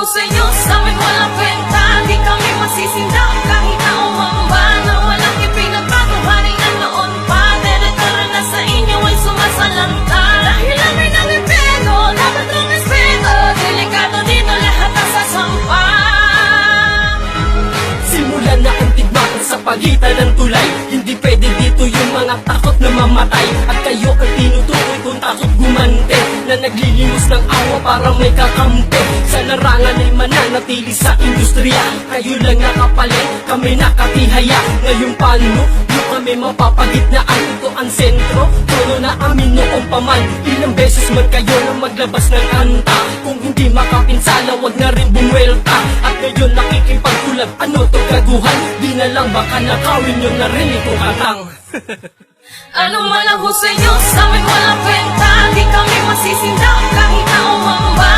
husay nyo sa amin walang kwenta. Di kami masisinda kahit na umamba na walang ipinagbago haringan noon pa. Teritoryo na sa inyo ay sumasalanta. Dahil amin ang impero, dapat ang respeto. Delikado dito lahat ang sasampa. Simulan na ang tigmaan sa pagitan ng tulay. Hindi pwede dito yung mga takot na mamatay. At kayo ang tinutukoy kung takot gumante, na naglilimos ng awa para may kakampi. Sa larangan ay mananatili sa industriya. Kayo lang nakapalit, kami nakatihaya. Ngayon paano nyo kami mapapagitnaan? Ito ang sentro, tono na amin noong paman. Ilang beses man kayo na maglabas ng kanta. Kung hindi makapinsala, wag na rin bumwelta. At ngayon nakikipagkulab, ano to gaguhan? Di na lang baka nakawin nyo na rin itong hatang. Ano man ang husay nyo sa amin walang kwenta. Di kami masisinda kahit na umamba